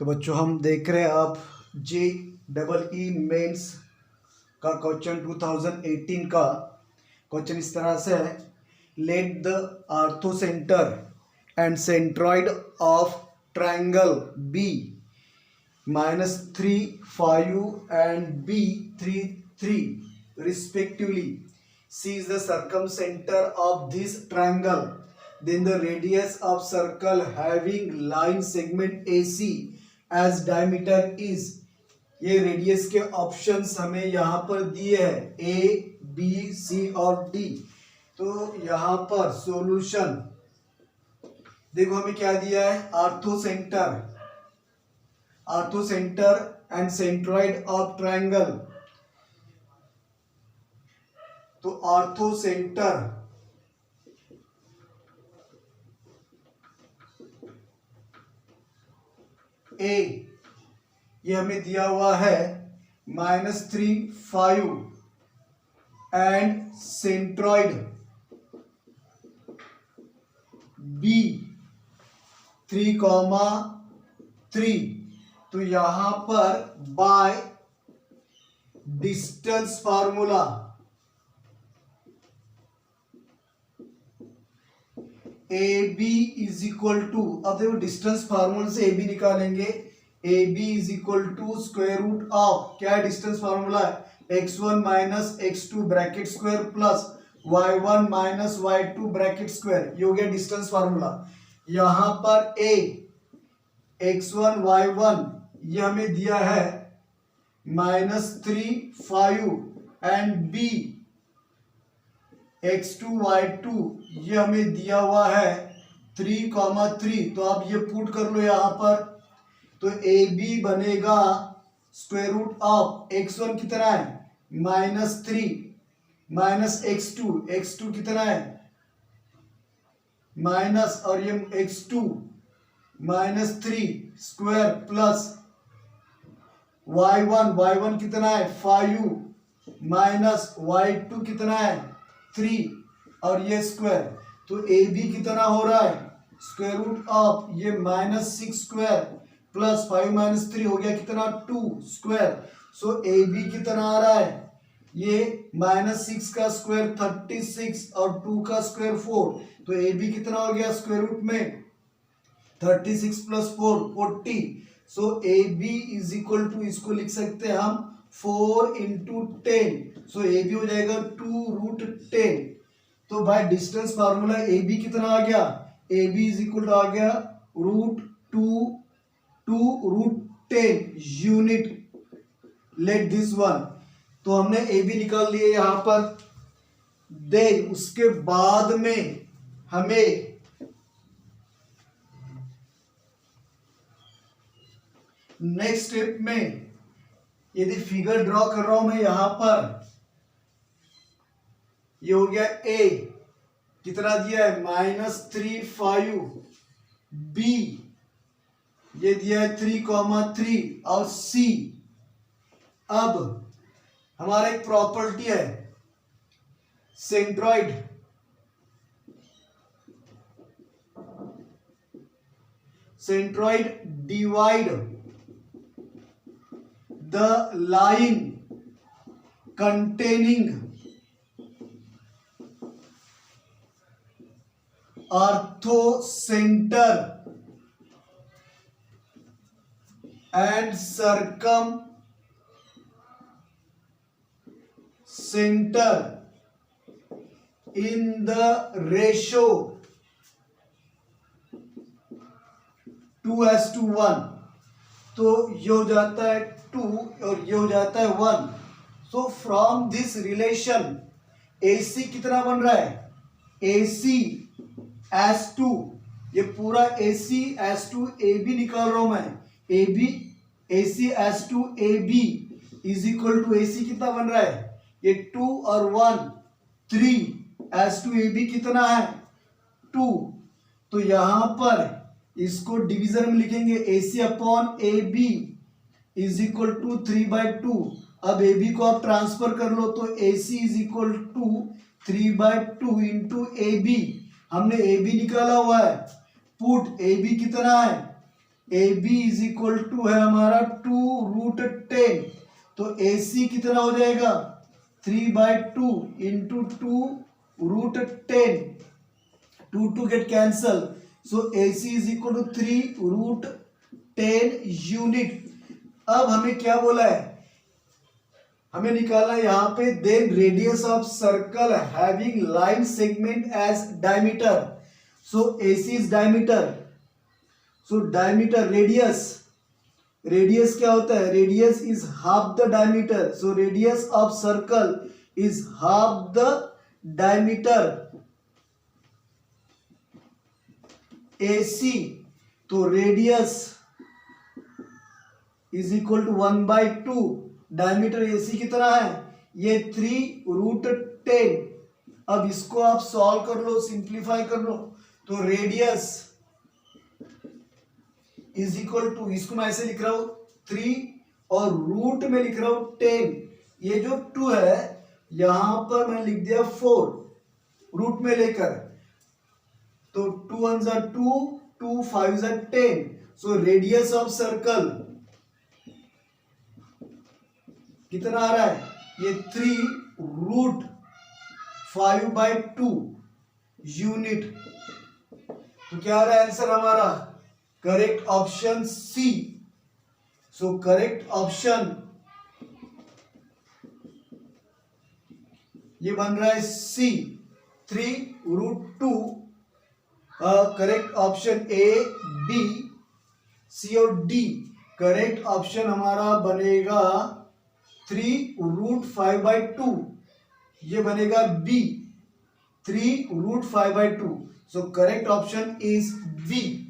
तो बच्चों हम देख रहे हैं आप जे डबल ई मेंस का क्वेश्चन 2018 का क्वेश्चन इस तरह से है। Let the orthocentre and centroid of triangle be -3 5 and B 3 3 respectively sees the circumcenter of this triangle, then the radius of circle having line segment AC as diameter is। ये radius के options हमें यहाँ पर दिए हैं A, B, C और D। तो यहाँ पर सॉल्यूशन देखो हमें क्या दिया है, ortho centre and centroid of triangle. तो आर्थो सेंटर ए ये हमें दिया हुआ है -3 5 एंड सेंट्रॉइड बी 3 3। तो यहां पर by distance formula A B is equal to, अब देखो डिस्टेंस फार्मूला से ए बी निकालेंगे, A B is equal to square root of, क्या है डिस्टेंस फार्मूला है x1 minus x2 bracket square plus y1 minus y2 bracket square. ये हो गया डिस्टेंस फार्मूला। यहां पर a x1 y1 ये हमें दिया है -3 5 एंड b x2 y2 ये हमें दिया हुआ है 3 3। तो आप ये पुट कर लो यहाँ पर, तो ए बी बनेगा स्क्वायर रूट ऑफ x1 कितना है -3 माइनस x2 कितना है माइनस, और ये x2 -3 स्क्वायर प्लस y1 कितना है 5 माइनस y2 कितना है 3 और ये स्क्वायर। तो ए बी कितना हो रहा है स्क्वायर रूट ऑफ ये -6 स्क्वायर प्लस 5 माइनस 3 हो गया कितना 2 स्क्वायर। सो ए बी कितना आ रहा है ये -6 का स्क्वायर 36 और 2 का स्क्वायर 4। तो ए बी कितना हो गया स्क्वायर रूट में 36 plus 4 40। So A B is equal to, इसको लिख सकते हैं हम 4 × 10। सो ए बी हो जाएगा 2√10। तो भाई डिस्टेंस फार्मूला ए बी कितना आ गया, A B is equal to आ गया √2 यूनिट। लेट दिस वन, तो हमने ए बी निकाल लिए यहां पर। देन उसके बाद में हमें नेक्स्ट स्टेप में यदि फिगर ड्रॉ कर रहा हूं मैं यहां पर, ये हो गया ए कितना दिया है -3 5, बी ये दिया है 3 3 और सी। अब हमारा एक प्रॉपर्टी है centroid divide the line containing ortho centre and circum centre in the ratio 2:1। तो ये हो जाता है 2 और ये हो जाता है 1। So from this relation AC कितना बन रहा है AC S2, ये पूरा AC S2 AB निकाल रहा हूं मैं। AB AC S2 AB is equal to AC कितना बन रहा है ये 2 और 1 3 S2 AB कितना है 2। तो यहां पर इसको डिवीजन में लिखेंगे AC upon AB is equal to 3/2। अब AB को आप ट्रांसफर कर लो तो AC is equal to 3/2 × AB। हमने AB निकाला हुआ है, पुट AB कितना है A B is equal to है हमारा 2√10, तो ए सी कितना हो जाएगा 3/2 into 2√10, 2 get cancel, so A C is equal to 3√10 unit. अब हमें क्या बोला है, हमें निकालना है यहाँ पे then radius of circle having line segment as diameter, so AC is diameter, so diameter radius क्या होता है, radius is half the diameter, so radius of circle is half the diameter AC, तो radius is equal to 1/2, diameter AC कितना है ये 3√10। अब इसको आप सॉल्व कर लो, सिंप्लीफाई कर लो, तो रेडियस इज इक्वल टू, इसको मैं ऐसे लिख रहा हूं 3 और रूट में लिख रहा हूं 10, ये जो 2 है यहां पर मैं लिख दिया 4 रूट में लेकर, तो 2 1 ज़ा 2, 2 5 ज़ा 10, सो रेडियस ऑफ सर्कल कितना आ रहा है ये 3√5/2 यूनिट। तो क्या आ रहा है आंसर हमारा, correct option C. So correct option ये बन रहा है C 3√2। Correct option A B C और डी, करेक्ट ऑप्शन हमारा बनेगा 3√5/2, ये बनेगा B 3√5/2, so correct option is B.